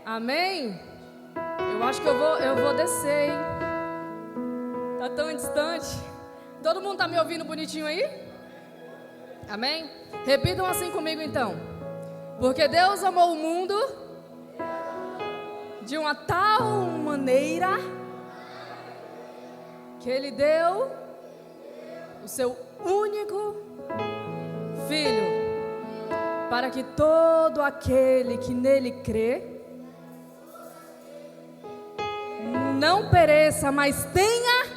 Amém? Eu acho que eu vou descer, hein? Tá tão distante. Todo mundo tá me ouvindo bonitinho aí? Amém? Repitam assim comigo então. Porque Deus amou o mundo de uma tal maneira que Ele deu o seu único Filho, para que todo aquele que nele crê não pereça, mas tenha.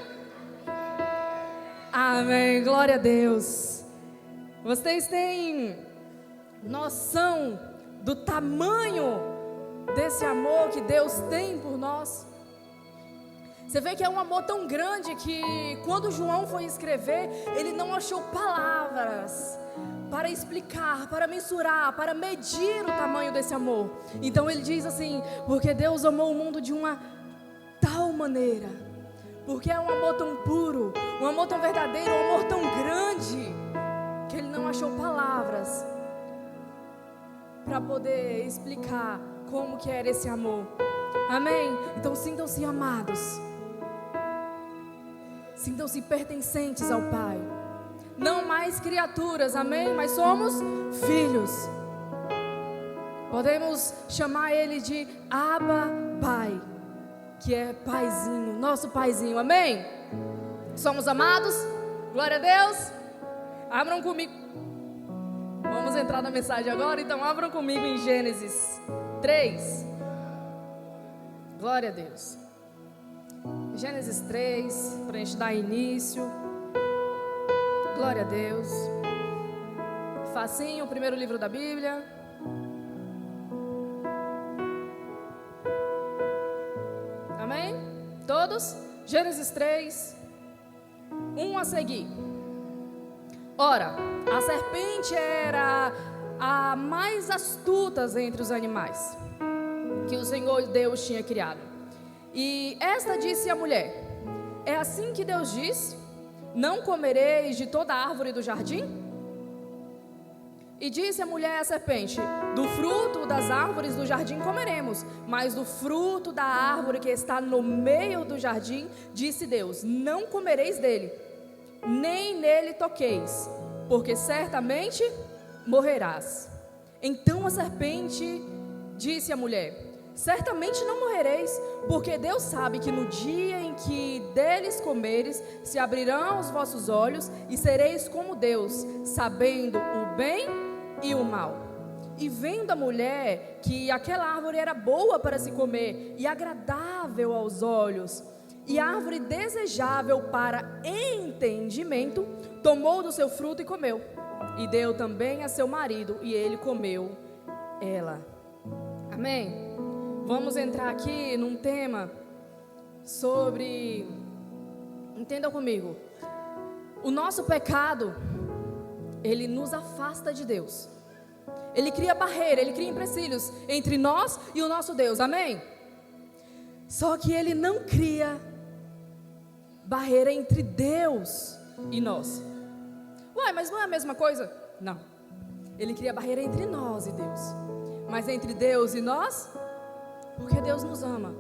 Amém, glória a Deus. Vocês têm noção do tamanho desse amor que Deus tem por nós? Você vê que é um amor tão grande que quando João foi escrever, ele não achou palavras para explicar, para mensurar, para medir o tamanho desse amor. Então ele diz assim: porque Deus amou o mundo de uma tal maneira, porque é um amor tão puro, um amor tão verdadeiro, um amor tão grande, que ele não achou palavras para poder explicar como que era esse amor. Amém? Então sintam-se amados, sintam-se pertencentes ao Pai. Não mais criaturas, amém? Mas somos filhos. Podemos chamar Ele de Abba Pai, que é paizinho, nosso paizinho, amém? Somos amados, glória a Deus. Abram comigo. Vamos entrar na mensagem agora, então abram comigo em Gênesis 3. Glória a Deus. Gênesis 3, para a gente dar início. Glória a Deus. Facinho, o primeiro livro da Bíblia. Amém? Todos? Gênesis 3, 1 a seguir. Ora, a serpente era a mais astuta entre os animais que o Senhor Deus tinha criado. E esta disse à mulher: é assim que Deus disse: não comereis de toda árvore do jardim? E disse a mulher à serpente: do fruto das árvores do jardim comeremos, mas do fruto da árvore que está no meio do jardim, disse Deus: não comereis dele, nem nele toqueis, porque certamente morrerás. Então a serpente disse à mulher: certamente não morrereis, porque Deus sabe que no dia em que deles comeres, se abrirão os vossos olhos e sereis como Deus, sabendo o bem e o mal. E vendo a mulher que aquela árvore era boa para se comer e agradável aos olhos, e árvore desejável para entendimento, tomou do seu fruto e comeu, e deu também a seu marido, e ele comeu ela. Amém? Vamos entrar aqui num tema sobre, entendam comigo, o nosso pecado, ele nos afasta de Deus. Ele cria barreira, ele cria empecilhos entre nós e o nosso Deus, amém? Só que ele não cria barreira entre Deus e nós. Ué, mas não é a mesma coisa? Não. Ele cria barreira entre nós e Deus. Mas entre Deus e nós, porque Deus nos ama,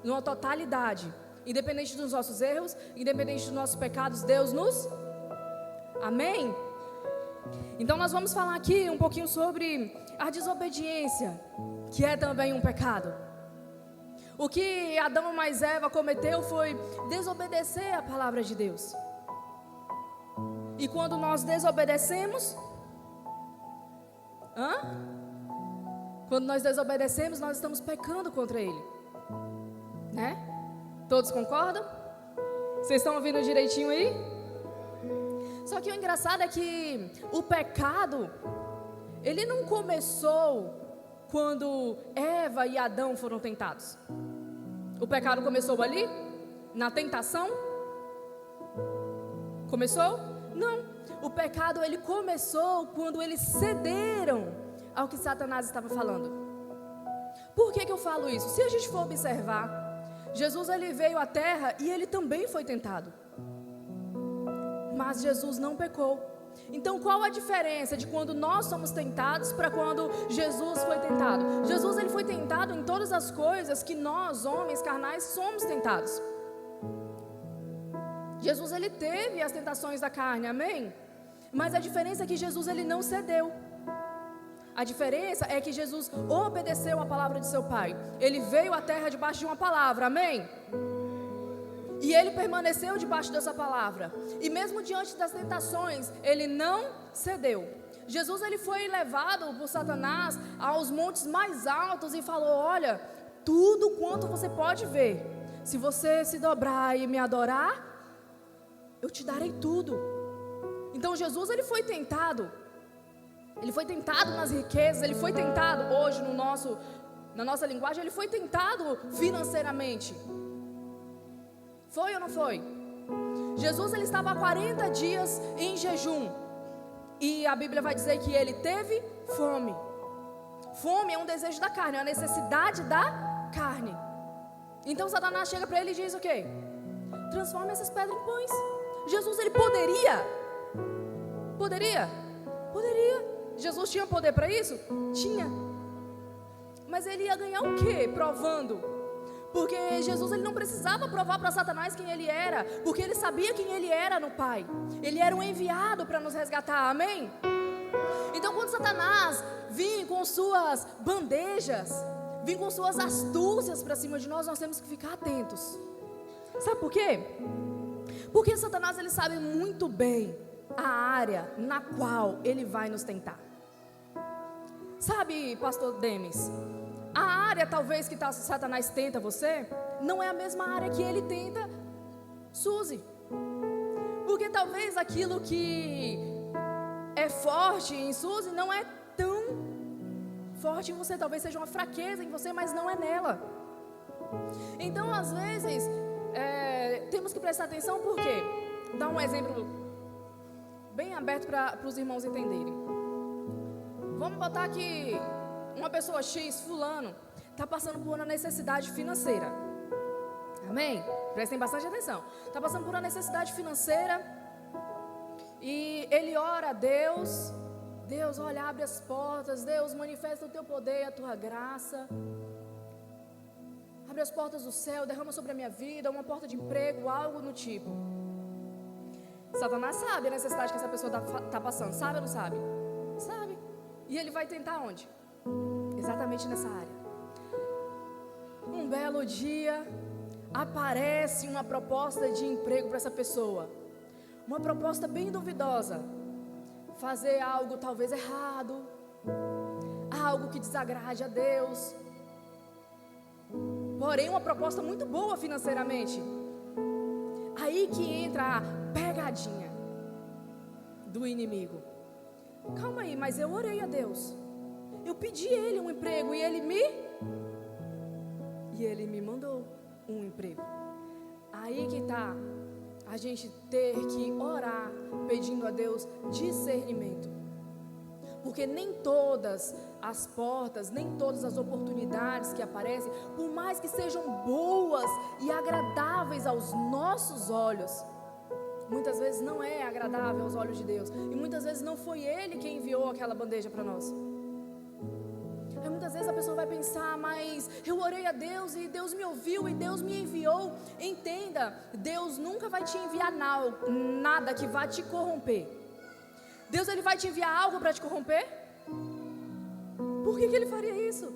numa totalidade, independente dos nossos erros, independente dos nossos pecados, Deus nos... Amém? Então nós vamos falar aqui um pouquinho sobre a desobediência, que é também um pecado. O que Adão mais Eva cometeu foi desobedecer a palavra de Deus. E quando nós desobedecemos... Quando nós desobedecemos, nós estamos pecando contra Ele, né? Todos concordam? Vocês estão ouvindo direitinho aí? Só que o engraçado é que o pecado, ele não começou quando Eva e Adão foram tentados. O pecado começou ali? Na tentação? Começou? Não. O pecado, ele começou quando eles cederam ao que Satanás estava falando. Por que eu falo isso? Se a gente for observar, Jesus ele veio à terra e ele também foi tentado, mas Jesus não pecou. Então qual a diferença de quando nós somos tentados para quando Jesus foi tentado? Jesus ele foi tentado tentado em todas as coisas que nós, homens carnais, somos tentados. Jesus, ele teve as tentações da carne, amém? Mas a diferença é que Jesus, ele não cedeu. A diferença é que Jesus obedeceu a palavra de seu Pai. Ele veio à terra debaixo de uma palavra, amém? E ele permaneceu debaixo dessa palavra. E mesmo diante das tentações, ele não cedeu. Jesus, ele foi levado por Satanás aos montes mais altos e falou: olha, tudo quanto você pode ver, se você se dobrar e me adorar, eu te darei tudo. Então Jesus, ele foi tentado. Ele foi tentado nas riquezas, ele foi tentado hoje na nossa linguagem, ele foi tentado financeiramente. Foi ou não foi? Jesus, ele estava há 40 dias em jejum. E a Bíblia vai dizer que ele teve fome. Fome é um desejo da carne, é uma necessidade da carne. Então Satanás chega para ele e diz o quê? Transforma essas pedras em pães. Jesus, ele poderia? Poderia? Jesus tinha poder para isso? Tinha. Mas ele ia ganhar o quê? Provando. Porque Jesus, ele não precisava provar para Satanás quem ele era, porque ele sabia quem ele era no Pai. Ele era um enviado para nos resgatar, amém? Então quando Satanás vinha com suas bandejas, vinha com suas astúcias para cima de nós, nós temos que ficar atentos. Sabe por quê? Porque Satanás, ele sabe muito bem a área na qual ele vai nos tentar. Sabe, pastor Demis, a área talvez que Satanás tenta você, não é a mesma área que ele tenta Suzy. Porque talvez aquilo que é forte em Suzy não é tão forte em você. Talvez seja uma fraqueza em você, mas não é nela. Então, às vezes, temos que prestar atenção, porque dá um exemplo bem aberto para os irmãos entenderem. Vamos botar que uma pessoa X, fulano, está passando por uma necessidade financeira. Amém? Prestem bastante atenção. Está passando por uma necessidade financeira e ele ora a Deus. Deus, olha, abre as portas. Deus, manifesta o teu poder e a tua graça. Abre as portas do céu, derrama sobre a minha vida uma porta de emprego, algo no tipo. Satanás sabe a necessidade que essa pessoa está passando. Sabe ou não sabe? Sabe. E ele vai tentar onde? Exatamente nessa área. Um belo dia, aparece uma proposta de emprego para essa pessoa. Uma proposta bem duvidosa. Fazer algo talvez errado, algo que desagrade a Deus. Porém, uma proposta muito boa financeiramente. Aí que entra a pegadinha do inimigo. Calma aí, mas eu orei a Deus. Eu pedi a Ele um emprego e Ele me mandou um emprego. Aí que está a gente ter que orar pedindo a Deus discernimento. Porque nem todas as portas, nem todas as oportunidades que aparecem, por mais que sejam boas e agradáveis aos nossos olhos, muitas vezes não é agradável aos olhos de Deus. E muitas vezes não foi Ele quem enviou aquela bandeja para nós. Aí muitas vezes a pessoa vai pensar, mas eu orei a Deus e Deus me ouviu e Deus me enviou. Entenda, Deus nunca vai te enviar nada que vá te corromper. Deus, Ele vai te enviar algo para te corromper? Por que Ele faria isso?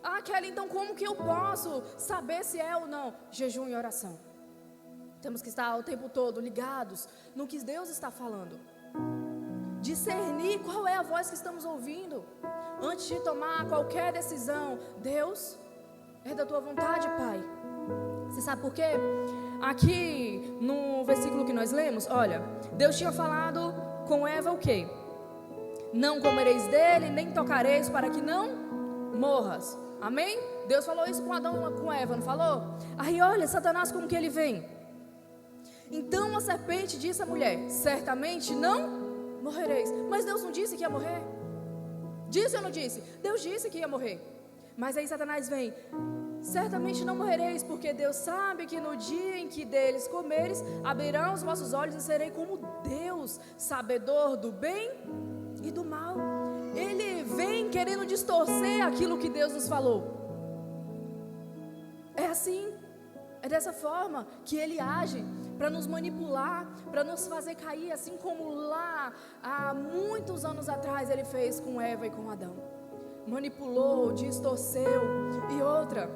Ah, Kelly, então como que eu posso saber se é ou não? Jejum e oração. Temos que estar o tempo todo ligados no que Deus está falando. Discernir qual é a voz que estamos ouvindo. Antes de tomar qualquer decisão. Deus, é da tua vontade, Pai. Você sabe por quê? Aqui no versículo que nós lemos, olha, Deus tinha falado com Eva o quê? Não comereis dele, nem tocareis, para que não morras. Amém? Deus falou isso com Adão e com Eva, não falou? Aí olha, Satanás, como que ele vem? Então a serpente disse à mulher: certamente não morrereis. Mas Deus não disse que ia morrer? Disse ou não disse? Deus disse que ia morrer. Mas aí Satanás vem: certamente não morrereis, porque Deus sabe que no dia em que deles comeres, abrirão os vossos olhos e serei como Deus, sabedor do bem e do mal. Ele vem querendo distorcer aquilo que Deus nos falou. assim, é dessa forma que ele age, para nos manipular, para nos fazer cair, assim como lá, há muitos anos atrás, ele fez com Eva e com Adão. Manipulou, distorceu. E outra,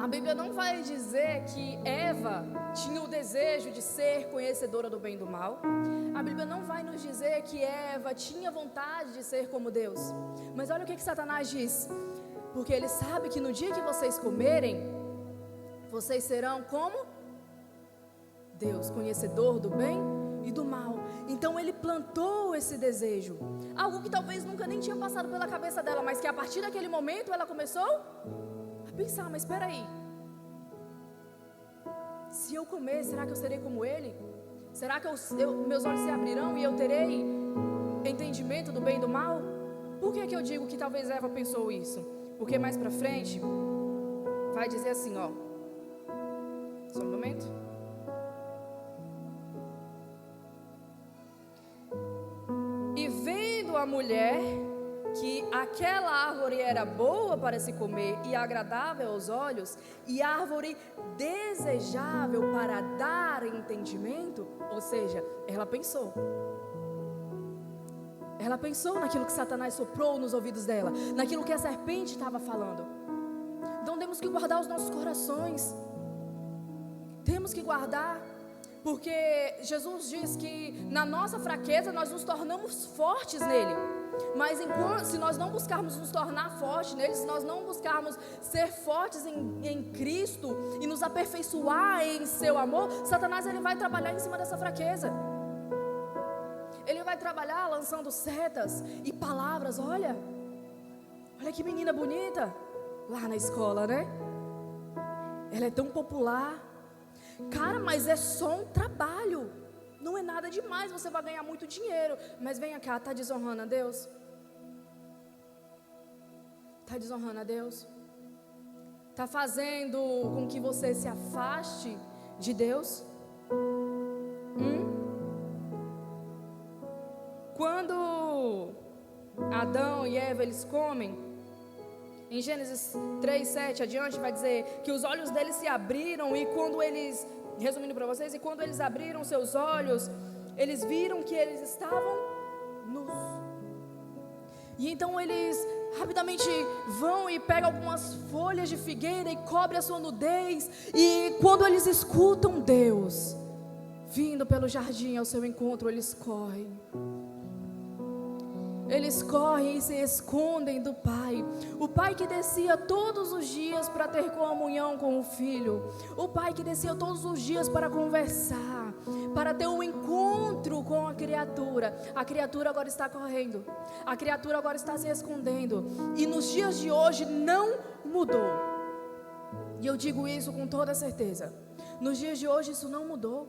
a Bíblia não vai dizer que Eva tinha o desejo de ser conhecedora do bem e do mal. A Bíblia não vai nos dizer que Eva tinha vontade de ser como Deus. Mas olha o que Satanás diz: porque ele sabe que no dia que vocês comerem, vocês serão como Deus, conhecedor do bem e do mal. Então ele plantou esse desejo, algo que talvez nunca nem tinha passado pela cabeça dela, mas que a partir daquele momento ela começou a pensar: mas espera aí, se eu comer, será que eu serei como ele? Será que meus olhos se abrirão e eu terei entendimento do bem e do mal? Por que eu digo que talvez Eva pensou isso? Porque mais pra frente vai dizer assim, ó, só um momento. E vendo a mulher que aquela árvore era boa para se comer e agradável aos olhos, e árvore desejável para dar entendimento, ou seja, ela pensou naquilo que Satanás soprou nos ouvidos dela, naquilo que a serpente estava falando. Então temos que guardar os nossos corações, temos que guardar, porque Jesus diz que na nossa fraqueza nós nos tornamos fortes nele. Mas se nós não buscarmos nos tornar fortes nele, se nós não buscarmos ser fortes em Cristo e nos aperfeiçoar em seu amor, Satanás ele vai trabalhar em cima dessa fraqueza. Ele vai trabalhar lançando setas e palavras. Olha que menina bonita lá na escola, né? Ela é tão popular. Cara, mas é só um trabalho, não é nada demais, você vai ganhar muito dinheiro. Mas vem cá, está desonrando a Deus? Está desonrando a Deus? Está fazendo com que você se afaste de Deus? Quando Adão e Eva eles comem, em Gênesis 3:7 adiante vai dizer que os olhos deles se abriram, e quando eles, resumindo para vocês, e quando eles abriram seus olhos, eles viram que eles estavam nus. E então eles rapidamente vão e pegam algumas folhas de figueira e cobrem a sua nudez. E quando eles escutam Deus vindo pelo jardim ao seu encontro, eles correm. Eles correm e se escondem do pai. O pai que descia todos os dias para ter comunhão com o filho. O pai que descia todos os dias para conversar, para ter um encontro com a criatura. A criatura agora está correndo. A criatura agora está se escondendo. E nos dias de hoje não mudou. E eu digo isso com toda certeza. Nos dias de hoje isso não mudou.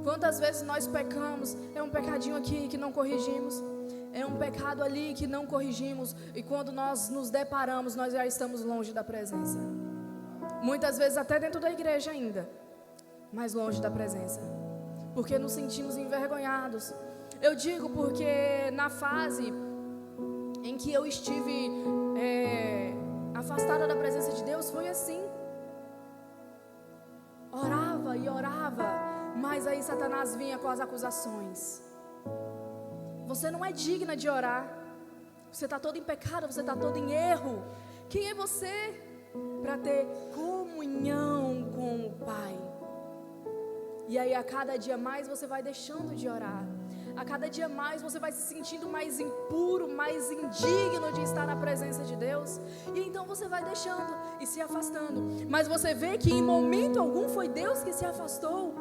Quantas vezes nós pecamos? É um pecadinho aqui que não corrigimos. É um pecado ali que não corrigimos, e quando nós nos deparamos, nós já estamos longe da presença. Muitas vezes até dentro da igreja ainda, mas longe da presença, porque nos sentimos envergonhados. Eu digo porque na fase em que eu estive afastada da presença de Deus, foi assim. Orava e orava, mas aí Satanás vinha com as acusações. Você não é digna de orar. Você está todo em pecado, você está todo em erro. Quem é você para ter comunhão com o Pai? E aí a cada dia mais você vai deixando de orar. A cada dia mais você vai se sentindo mais impuro, mais indigno de estar na presença de Deus. E então você vai deixando e se afastando. Mas você vê que em momento algum foi Deus que se afastou.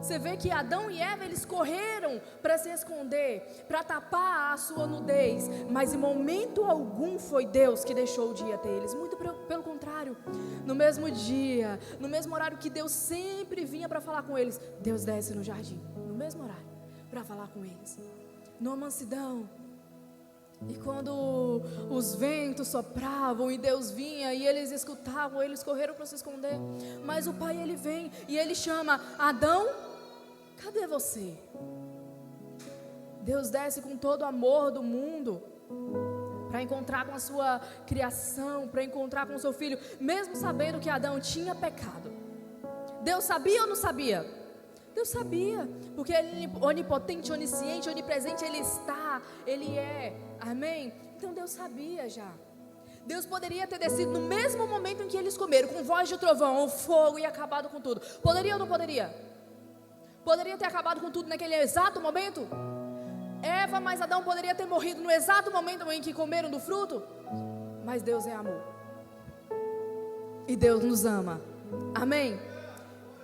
Você vê que Adão e Eva, eles correram para se esconder, para tapar a sua nudez, mas em momento algum foi Deus que deixou o dia ter eles. Muito pelo contrário, no mesmo dia, no mesmo horário que Deus sempre vinha para falar com eles, Deus desce no jardim, no mesmo horário, para falar com eles, numa mansidão. E quando os ventos sopravam e Deus vinha e eles escutavam, eles correram para se esconder. Mas o Pai, ele vem e ele chama: Adão, cadê você? Deus desce com todo o amor do mundo para encontrar com a sua criação, para encontrar com o seu filho, mesmo sabendo que Adão tinha pecado. Deus sabia ou não sabia? Deus sabia, porque Ele é onipotente, onisciente, onipresente, Ele está, Ele é, amém? Então Deus sabia já. Deus poderia ter descido no mesmo momento em que eles comeram, com voz de trovão, o fogo, e acabado com tudo. Poderia ou não poderia? Poderia ter acabado com tudo naquele exato momento? Eva mais Adão poderia ter morrido no exato momento em que comeram do fruto? Mas Deus é amor. E Deus nos ama. Amém?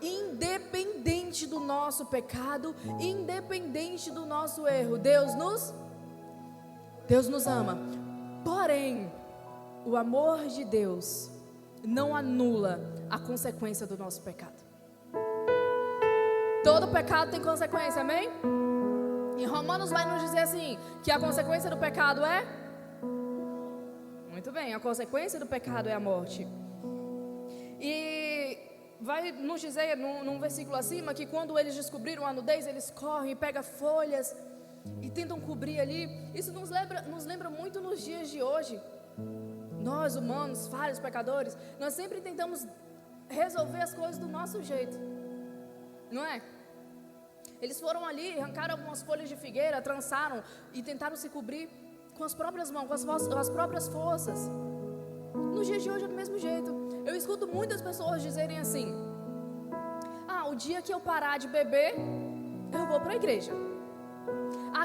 Independente do nosso pecado, independente do nosso erro, Deus nos ama. Porém, o amor de Deus não anula a consequência do nosso pecado. Todo pecado tem consequência, amém? Em Romanos vai nos dizer assim, que a consequência do pecado é? Muito bem, a consequência do pecado é a morte. E vai nos dizer num versículo acima que quando eles descobriram a nudez, eles correm e pegam folhas e tentam cobrir ali. Isso nos lembra muito nos dias de hoje. Nós humanos, falhos, pecadores, nós sempre tentamos resolver as coisas do nosso jeito, não é? Eles foram ali, arrancaram algumas folhas de figueira, trançaram e tentaram se cobrir com as próprias mãos, com as próprias forças. Nos dias de hoje é do mesmo jeito. Eu escuto muitas pessoas dizerem assim: o dia que eu parar de beber, eu vou para a igreja.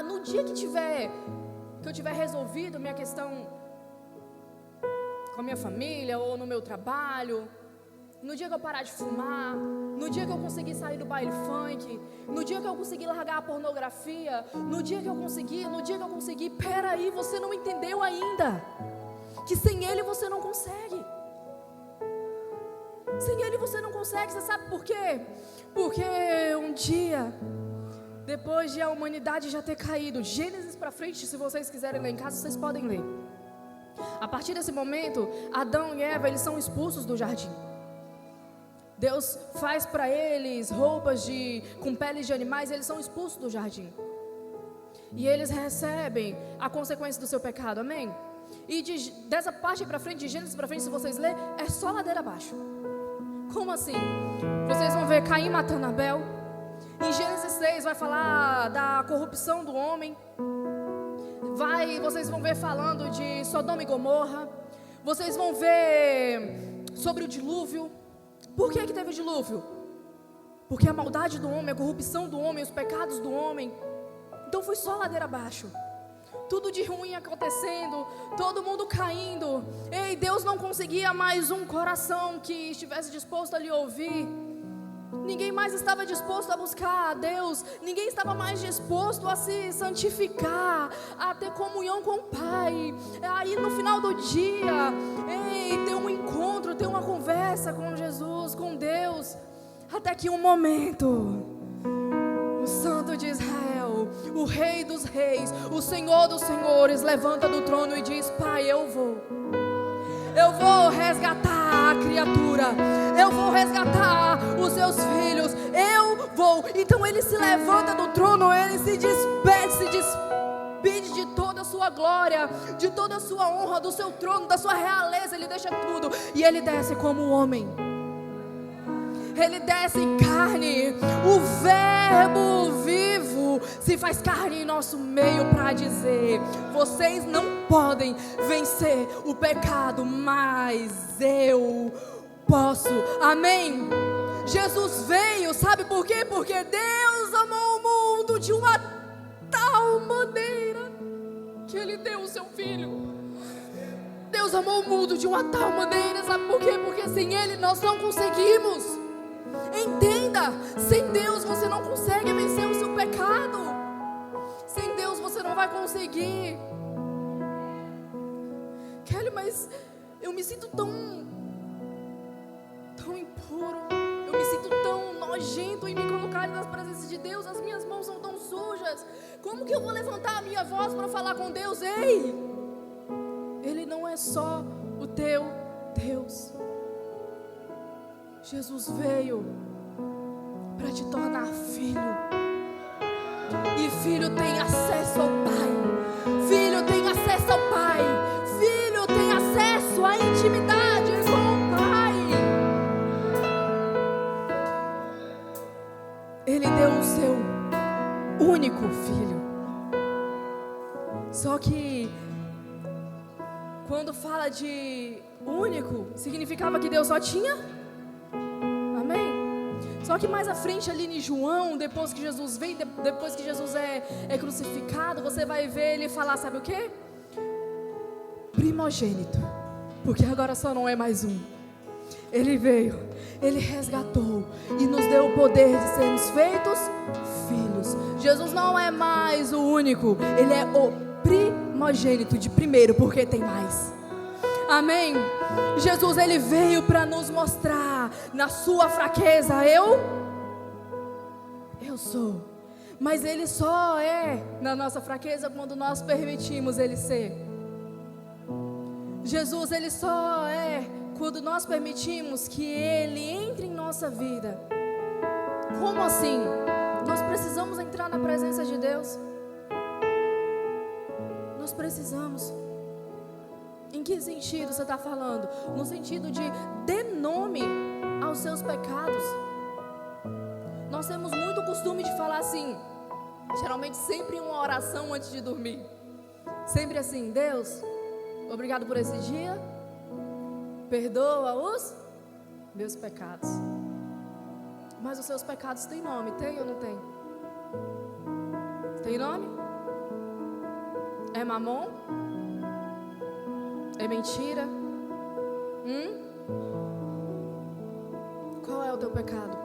No dia que eu tiver resolvido minha questão com a minha família ou no meu trabalho, no dia que eu parar de fumar, no dia que eu conseguir sair do baile funk, no dia que eu conseguir largar a pornografia, no dia que eu conseguir, peraí, você não entendeu ainda, que sem Ele você não consegue. Sem Ele você não consegue, você sabe por quê? Porque um dia, depois de a humanidade já ter caído, Gênesis para frente, se vocês quiserem ler em casa, vocês podem ler. A partir desse momento, Adão e Eva, eles são expulsos do jardim. Deus faz para eles roupas com peles de animais, eles são expulsos do jardim. E eles recebem a consequência do seu pecado, amém? E dessa parte para frente, de Gênesis para frente, se vocês lerem, é só ladeira abaixo. Como assim? Vocês vão ver Caim matando Abel. Em Gênesis 6 vai falar da corrupção do homem. Vocês vão ver falando de Sodoma e Gomorra. Vocês vão ver sobre o dilúvio. Por que teve o dilúvio? Porque a maldade do homem, a corrupção do homem, os pecados do homem. Então foi só ladeira abaixo. Tudo de ruim acontecendo, todo mundo caindo. Ei, Deus não conseguia mais um coração que estivesse disposto a lhe ouvir. Ninguém mais estava disposto a buscar a Deus. Ninguém estava mais disposto a se santificar, a ter comunhão com o Pai. Aí no final do dia, ter um encontro, ter uma conversa com Jesus, com Deus. Até que um momento, o Santo de Israel, o Rei dos Reis, o Senhor dos Senhores, levanta do trono e diz: Pai, eu vou resgatar a criatura, eu vou resgatar os seus filhos, eu vou. Então ele se levanta do trono, ele se despede de toda a sua glória, de toda a sua honra, do seu trono, da sua realeza. Ele deixa tudo e ele desce como um homem. Ele desce em carne, o verbo vivo se faz carne em nosso meio para dizer: vocês não podem vencer o pecado, mas eu posso. Amém? Jesus veio, sabe por quê? Porque Deus amou o mundo de uma tal maneira que Ele deu o seu Filho. Deus amou o mundo de uma tal maneira, sabe por quê? Porque sem Ele nós não conseguimos. Entenda, sem Deus você não consegue vencer o seu pecado. Sem Deus você não vai conseguir. Kelly, mas eu me sinto tão impuro, eu me sinto tão nojento em me colocar nas presenças de Deus. As minhas mãos são tão sujas. Como que eu vou levantar a minha voz para falar com Deus? Ei, Ele não é só o teu Deus. Jesus veio para te tornar filho. E filho tem acesso ao Pai. Filho tem acesso ao Pai. intimidade com o Pai. Ele deu o seu único filho. Só que quando fala de único, significava que Deus só tinha. Amém? Só que mais à frente ali em João, depois que Jesus vem, depois que Jesus é crucificado, você vai ver ele falar, sabe o quê? Primogênito. Porque agora só não é mais um. Ele veio, ele resgatou e nos deu o poder de sermos feitos filhos. Jesus não é mais o único, ele é o primogênito de primeiro, porque tem mais. Amém? Jesus, ele veio para nos mostrar na sua fraqueza, eu sou. Mas ele só é na nossa fraqueza quando nós permitimos ele ser. Jesus, ele só é quando nós permitimos que ele entre em nossa vida. Como assim? Nós precisamos entrar na presença de Deus. Nós precisamos. Em que sentido você está falando? No sentido de dê nome aos seus pecados. Nós temos muito costume de falar assim, geralmente sempre em uma oração antes de dormir. Sempre assim, Deus, obrigado por esse dia, perdoa os meus pecados. Mas os seus pecados têm nome, tem ou não tem? Tem nome? É mamon? É mentira? Qual é o teu pecado?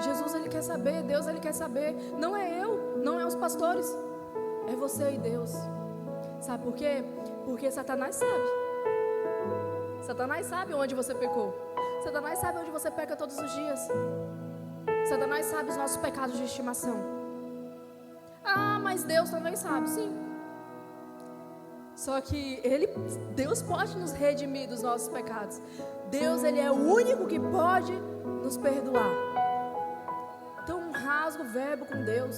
Jesus, ele quer saber, Deus, ele quer saber. Não é eu, não é os pastores, é você e Deus. Sabe por quê? Porque Satanás sabe. Satanás sabe onde você pecou. Satanás sabe onde você peca todos os dias. Satanás sabe os nossos pecados de estimação. Ah, mas Deus também sabe, sim. Só que Deus pode nos redimir dos nossos pecados. Deus, ele é o único que pode nos perdoar. Então rasga o verbo com Deus.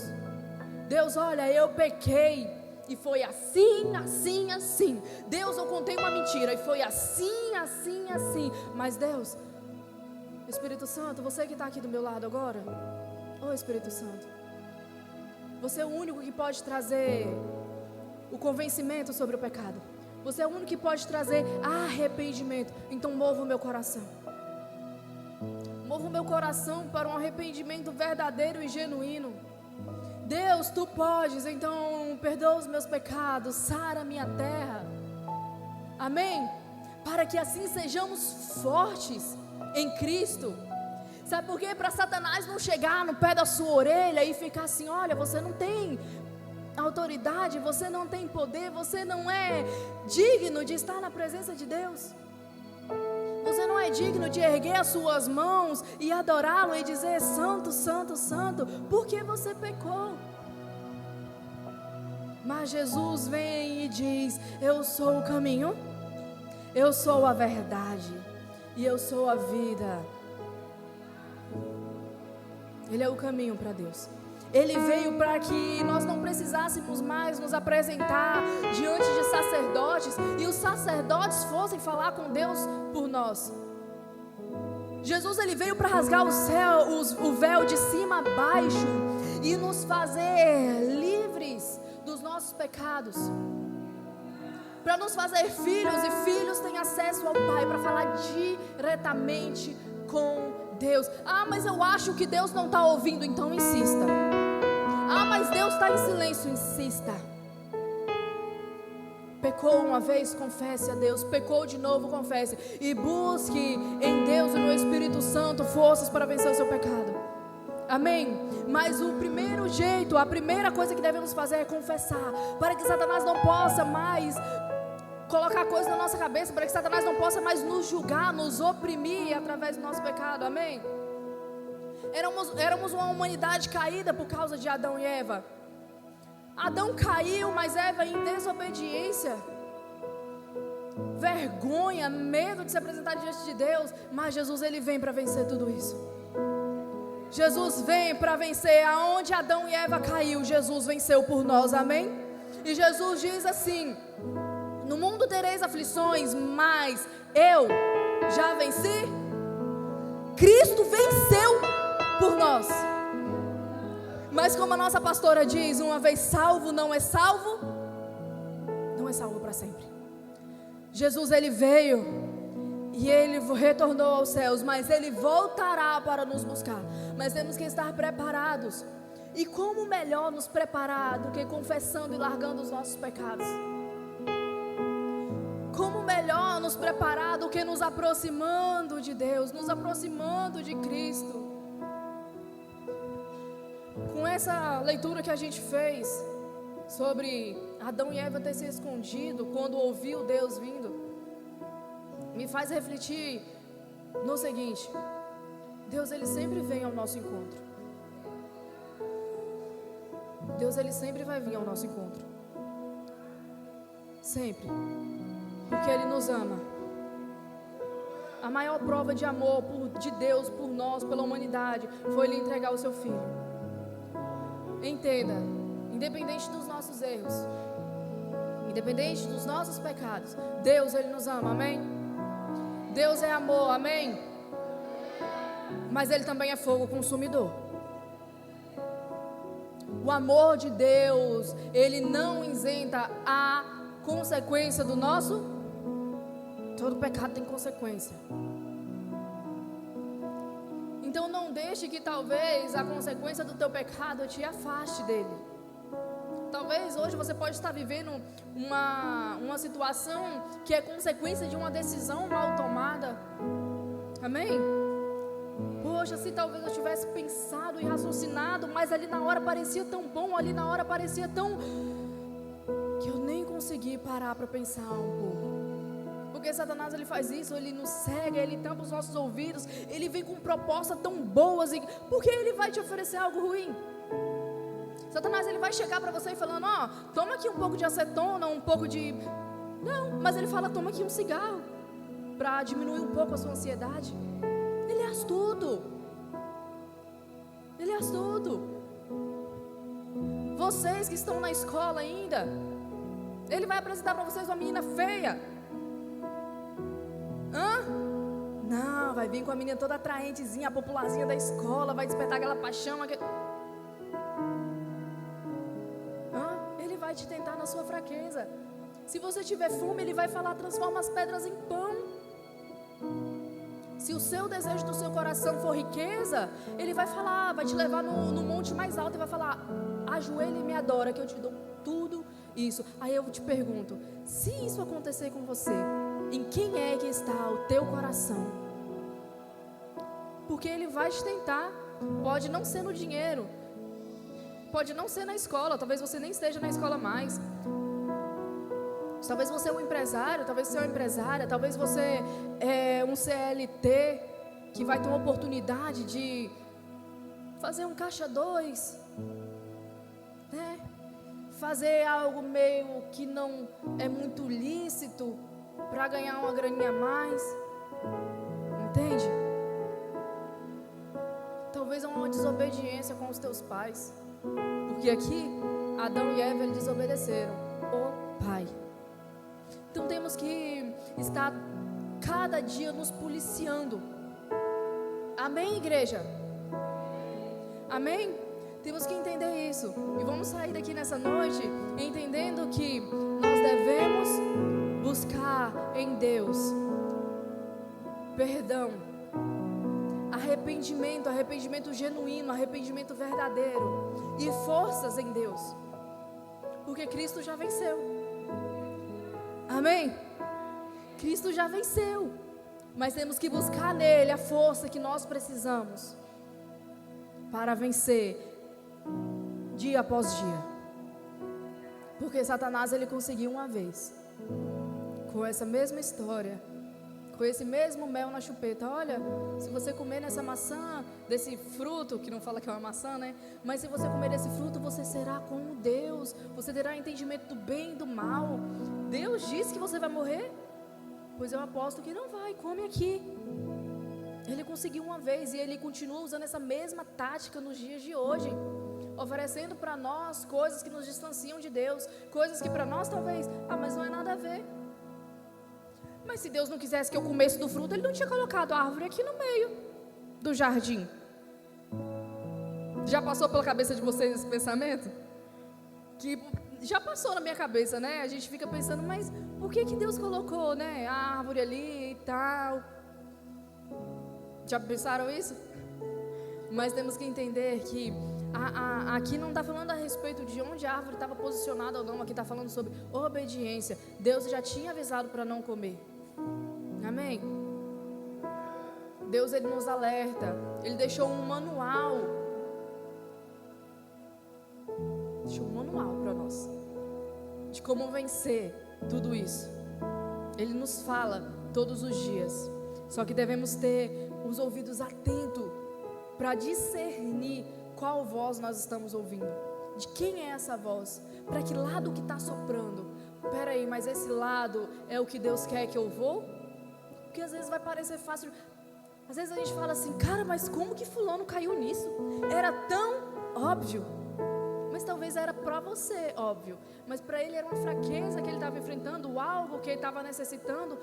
Deus, olha, eu pequei e foi assim, assim, assim. Deus, eu contei uma mentira e foi assim, assim, assim. Mas Deus, Espírito Santo, você que está aqui do meu lado agora, ô Espírito Santo, você é o único que pode trazer o convencimento sobre o pecado. Você é o único que pode trazer arrependimento. Então mova o meu coração. Mova o meu coração para um arrependimento verdadeiro e genuíno. Deus, tu podes, então perdoa os meus pecados, sara a minha terra. Amém? Para que assim sejamos fortes em Cristo. Sabe por quê? Para Satanás não chegar no pé da sua orelha e ficar assim, olha, você não tem autoridade, você não tem poder, você não é digno de estar na presença de Deus. Você não é digno de erguer as suas mãos e adorá-lo e dizer santo, santo, santo, porque você pecou. Mas Jesus vem e diz, eu sou o caminho, eu sou a verdade e eu sou a vida. Ele é o caminho para Deus. Ele veio para que nós não precisássemos mais nos apresentar diante de sacerdotes e os sacerdotes fossem falar com Deus por nós. Jesus, ele veio para rasgar o véu de cima a baixo e nos fazer livres dos nossos pecados, para nos fazer filhos, e filhos têm acesso ao Pai para falar diretamente com Deus. Ah, mas eu acho que Deus não está ouvindo, então insista. Ah, mas Deus está em silêncio, insista. Pecou uma vez, confesse a Deus. Pecou de novo, confesse. E busque em Deus e no Espírito Santo forças para vencer o seu pecado. Amém? Mas o primeiro jeito, a primeira coisa que devemos fazer é confessar, para que Satanás não possa mais colocar coisas na nossa cabeça, para que Satanás não possa mais nos julgar, nos oprimir através do nosso pecado. Amém? Éramos uma humanidade caída por causa de Adão e Eva. Adão caiu, mas Eva em desobediência, vergonha, medo de se apresentar diante de Deus. Mas Jesus, ele vem para vencer tudo isso. Jesus vem para vencer aonde Adão e Eva caiu. Jesus venceu por nós, amém? E Jesus diz assim, No mundo tereis aflições, mas eu já venci. Cristo venceu por nós. Mas como a nossa pastora diz, uma vez salvo, não é salvo para sempre. Jesus, ele veio e ele retornou aos céus, mas ele voltará para nos buscar. Mas temos que estar preparados. E como melhor nos preparar do que confessando e largando os nossos pecados? Como melhor nos preparar do que nos aproximando de Deus, nos aproximando de Cristo? Com essa leitura que a gente fez sobre Adão e Eva ter se escondido quando ouviu Deus vindo, me faz refletir no seguinte: Deus, ele sempre vem ao nosso encontro. Deus, ele sempre vai vir ao nosso encontro. Sempre. Porque ele nos ama. A maior prova de amor de Deus por nós, pela humanidade, foi ele entregar o seu filho. Entenda, independente dos nossos erros, independente dos nossos pecados, Deus, ele nos ama, amém? Deus é amor, amém? Mas ele também é fogo consumidor. O amor de Deus, ele não isenta a consequência do nosso. Todo pecado tem consequência. Então não deixe que talvez a consequência do teu pecado te afaste dele. Talvez hoje você pode estar vivendo uma situação que é consequência de uma decisão mal tomada. Amém? Poxa, se talvez eu tivesse pensado e raciocinado, mas ali na hora parecia tão bom, ali na hora parecia tão... que eu nem consegui parar para pensar um pouco. Porque Satanás, ele faz isso, ele nos cega, ele tampa os nossos ouvidos, ele vem com propostas tão boas, porque ele vai te oferecer algo ruim. Satanás, ele vai chegar para você e falando, ó, toma aqui um pouco de acetona, um pouco de... Não, mas ele fala, toma aqui um cigarro, para diminuir um pouco a sua ansiedade. Ele é astuto. Ele é astuto. Vocês que estão na escola ainda, ele vai apresentar para vocês uma menina feia. Não, vai vir com a menina toda atraentezinha, a popularzinha da escola, vai despertar aquela paixão. Ele vai te tentar na sua fraqueza. Se você tiver fome, ele vai falar, transforma as pedras em pão. Se o seu desejo do seu coração for riqueza, ele vai falar, vai te levar no monte mais alto e vai falar, ajoelha e me adora que eu te dou tudo isso. Aí eu te pergunto, se isso acontecer com você, em quem é que está o teu coração? Porque ele vai te tentar. Pode não ser no dinheiro, pode não ser na escola, talvez você nem esteja na escola mais. Talvez você é um empresário, talvez você é uma empresária, talvez você é um CLT que vai ter uma oportunidade de fazer um caixa 2, né? Fazer algo meio que não é muito lícito para ganhar uma graninha a mais, entende? Talvez é uma desobediência com os teus pais, porque aqui Adão e Eva, eles desobedeceram o pai. Então temos que estar cada dia nos policiando. Amém, igreja? Amém? Temos que entender isso. E vamos sair daqui nessa noite entendendo que nós devemos buscar em Deus perdão, arrependimento genuíno, arrependimento verdadeiro e forças em Deus, porque Cristo já venceu. Amém? Cristo já venceu, mas temos que buscar nele a força que nós precisamos para vencer dia após dia. Porque Satanás, ele conseguiu uma vez, com essa mesma história, com esse mesmo mel na chupeta. Olha, se você comer nessa maçã, desse fruto, que não fala que é uma maçã, né? Mas se você comer desse fruto, você será como Deus, você terá entendimento do bem e do mal. Deus disse que você vai morrer? Pois eu aposto que não vai, come aqui. Ele conseguiu uma vez e ele continua usando essa mesma tática nos dias de hoje, oferecendo para nós coisas que nos distanciam de Deus, coisas que para nós talvez, mas não é nada a ver. Mas se Deus não quisesse que eu comesse do fruto, Ele não tinha colocado a árvore aqui no meio do jardim. Já passou pela cabeça de vocês esse pensamento? Que já passou na minha cabeça, né? A gente fica pensando, mas por que Deus colocou, né, a árvore ali e tal? Já pensaram isso? Mas temos que entender que aqui não está falando a respeito de onde a árvore estava posicionada ou não. Aqui está falando sobre obediência. Deus já tinha avisado para não comer. Amém? Deus, Ele nos alerta. Ele deixou um manual. Deixou um manual para nós de como vencer tudo isso. Ele nos fala todos os dias. Só que devemos ter os ouvidos atentos para discernir qual voz nós estamos ouvindo. De quem é essa voz? Para que lado que está soprando? Peraí, mas esse lado é o que Deus quer que eu vou? Porque às vezes vai parecer fácil. Às vezes a gente fala assim, cara, mas como que fulano caiu nisso? Era tão óbvio. Mas talvez era para você óbvio. Mas para ele era uma fraqueza que ele estava enfrentando, algo que ele estava necessitando.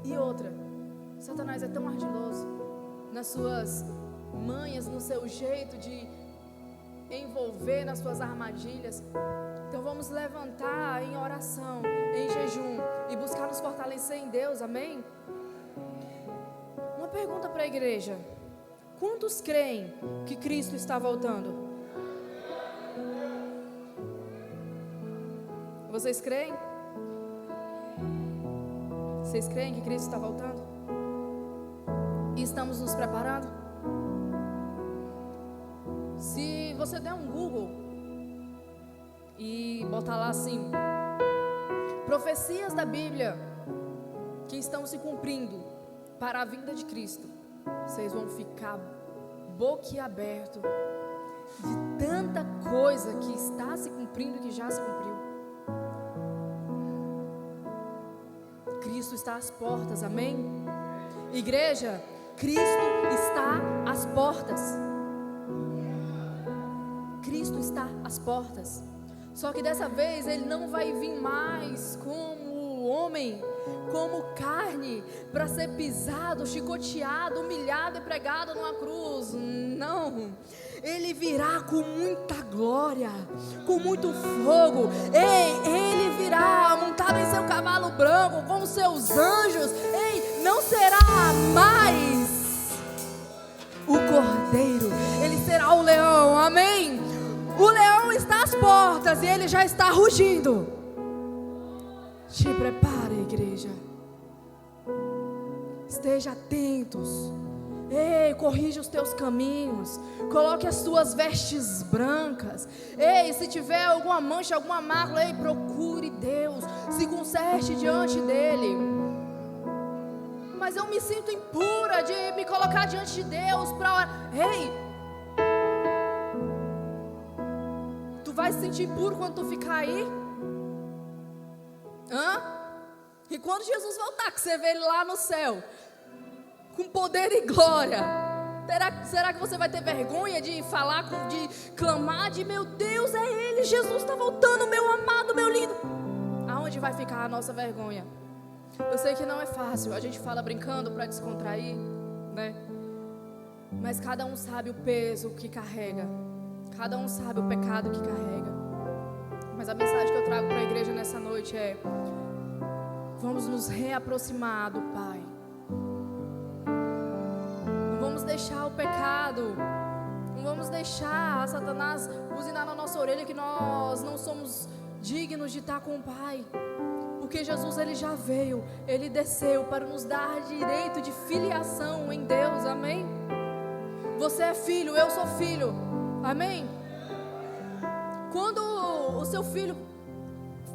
E outra, Satanás é tão ardiloso nas suas manhas, no seu jeito de envolver nas suas armadilhas. Então vamos levantar em oração, em jejum e buscar nos fortalecer em Deus, amém? Uma pergunta para a igreja: quantos creem que Cristo está voltando? Vocês creem? Vocês creem que Cristo está voltando? E estamos nos preparando? Se você der um Google e botar lá assim, profecias da Bíblia que estão se cumprindo para a vinda de Cristo, vocês vão ficar boquiaberto de tanta coisa que está se cumprindo e que já se cumpriu. Cristo está às portas, amém? Igreja, Cristo está às portas. Cristo está às portas. Só que dessa vez Ele não vai vir mais como homem, como carne, para ser pisado, chicoteado, humilhado e pregado numa cruz. Não, Ele virá com muita glória, com muito fogo. Ele virá montado em seu cavalo branco, com seus anjos. Não será mais o cordeiro, Ele será o leão, amém? O leão está às portas e ele já está rugindo. Te prepare, igreja. Esteja atentos. Ei, corrija os teus caminhos. Coloque as tuas vestes brancas. Ei, se tiver alguma mancha, alguma mácula, ei, procure Deus. Se conserte diante dEle. Mas eu me sinto impura de me colocar diante de Deus para orar. Ei, tu vai se sentir impuro quando tu ficar aí? E quando Jesus voltar, que você vê Ele lá no céu, com poder e glória, será que você vai ter vergonha de falar, de clamar, de meu Deus, é Ele, Jesus está voltando, meu amado, meu lindo? Aonde vai ficar a nossa vergonha? Eu sei que não é fácil, a gente fala brincando para descontrair, né? Mas cada um sabe o peso que carrega, cada um sabe o pecado que carrega. Mas a mensagem que eu trago para a igreja nessa noite é: vamos nos reaproximar do Pai. Não vamos deixar o pecado, não vamos deixar Satanás buzinar na nossa orelha que nós não somos dignos de estar com o Pai. Porque Jesus, Ele já veio, Ele desceu para nos dar direito de filiação em Deus, amém? Você é filho, eu sou filho, amém? Quando o seu filho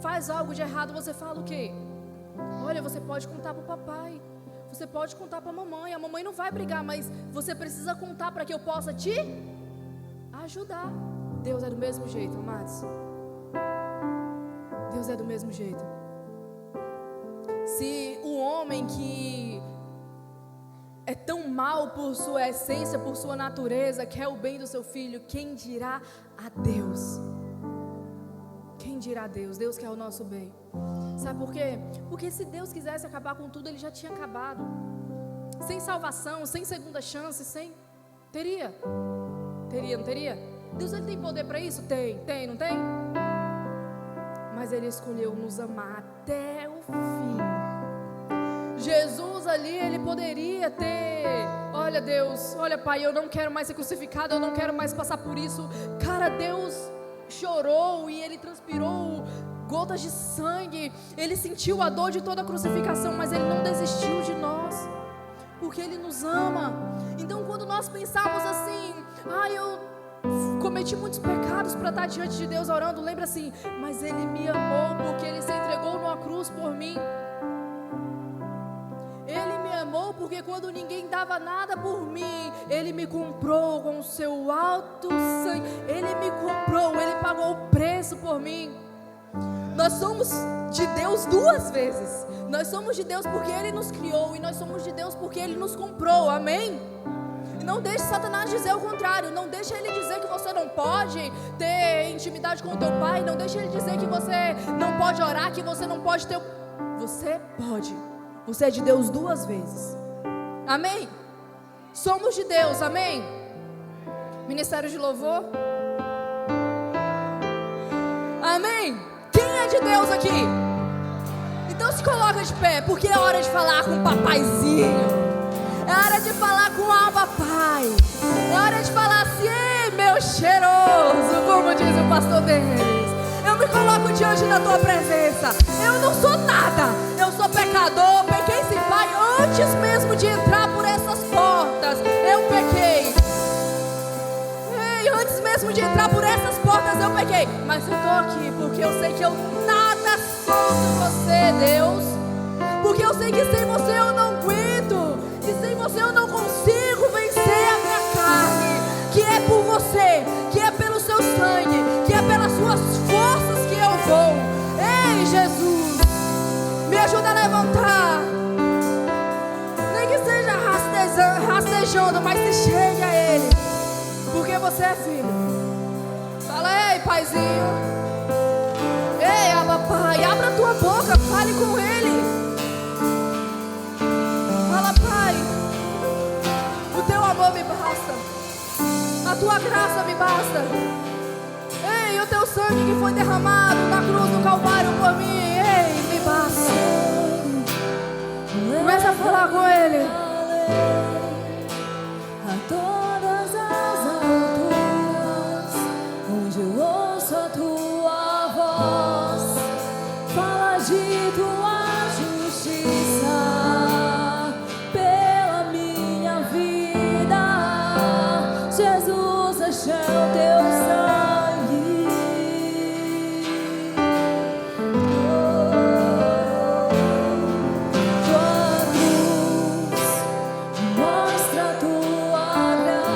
faz algo de errado, você fala o quê? Olha, você pode contar para o papai, você pode contar para a mamãe não vai brigar, mas você precisa contar para que eu possa te ajudar. Deus é do mesmo jeito, amados. Deus é do mesmo jeito. Se o homem que é tão mal por sua essência, por sua natureza, quer o bem do seu filho, quem dirá a Deus? Quem quem dirá Deus? Deus quer o nosso bem. Sabe por quê? Porque se Deus quisesse acabar com tudo, Ele já tinha acabado. Sem salvação, sem segunda chance, sem... Teria, não teria? Deus, Ele tem poder para isso? Tem, não tem? Mas Ele escolheu nos amar até o fim. Jesus ali, Ele poderia ter... Olha Deus, olha Pai, eu não quero mais ser crucificado, eu não quero mais passar por isso. Cara, Deus chorou e Ele transpirou gotas de sangue. Ele sentiu a dor de toda a crucificação, mas Ele não desistiu de nós, porque Ele nos ama. Então quando nós pensamos assim, eu cometi muitos pecados para estar diante de Deus orando, lembra assim, mas Ele me amou porque Ele se entregou numa cruz por mim. Ele me amou porque quando ninguém dava nada por mim, Ele me comprou com o seu alto sangue. Ele me comprou, Ele pagou o preço por mim. Nós somos de Deus duas vezes. Nós somos de Deus porque Ele nos criou, e nós somos de Deus porque Ele nos comprou, amém? E não deixe Satanás dizer o contrário. Não deixe ele dizer que você não pode ter intimidade com o teu pai. Não deixe ele dizer que você não pode orar, que você não pode ter... Você pode. Você é de Deus duas vezes, amém? Somos de Deus, amém? Ministério de louvor, amém? Quem é de Deus aqui? Então se coloca de pé, porque é hora de falar com o papaizinho. É hora de falar com o Abba Pai. É hora de falar assim: ei, meu cheiroso, como diz o pastor Denis. Eu me coloco diante da tua presença. Eu não sou nada, eu sou pecador. Pequei sem pai antes mesmo de entrar por essas portas. Eu pequei. Ei, antes mesmo de entrar por essas portas eu pequei. Mas eu estou aqui porque eu sei que eu nada sou sem você, Deus. Porque eu sei que sem você eu não aguento. E sem você eu não consigo vencer a minha carne. Que é por você, que é pelo seu sangue, que é pelas suas forças que eu vou. Ei, Jesus, me ajuda a levantar. Nem que seja rastejando, mas se chegue a Ele, porque você é filho. Fala: ei, Paizinho. Ei, Abba Pai, abra a tua boca, fale com Ele. Fala: Pai, o teu amor me basta, a tua graça me basta. Ei, o teu sangue que foi derramado na cruz do Calvário por mim, ei, me basta. Começa a falar com Ele. A todas as alturas, onde eu ouço a tua voz, fala de tua justiça pela minha vida. Jesus, achei o teu sangue. Tua cruz mostra a tua graça.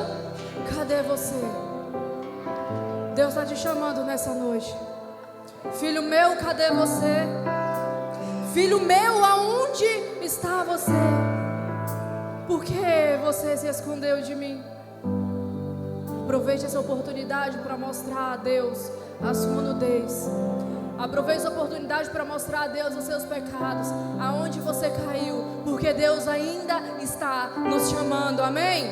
meu, cadê você? Deus está te chamando nessa noite. Filho meu, cadê você? Filho meu, aonde está você? Por que você se escondeu de mim? Aproveite essa oportunidade para mostrar a Deus a sua nudez. Aproveite essa oportunidade para mostrar a Deus os seus pecados, aonde você caiu, porque Deus ainda está nos chamando, amém?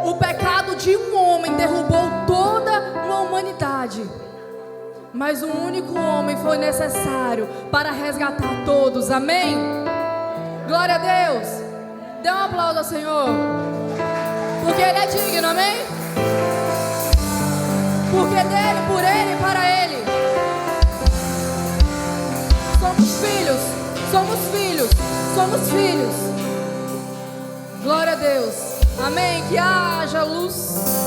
O pecado de um homem derrubou toda uma humanidade, mas um único homem foi necessário para resgatar todos, amém? Glória a Deus. Dê um aplauso ao Senhor, porque Ele é digno, amém? Porque dele, por Ele e para Ele somos filhos, somos filhos, somos filhos. Glória a Deus, amém? Que haja luz.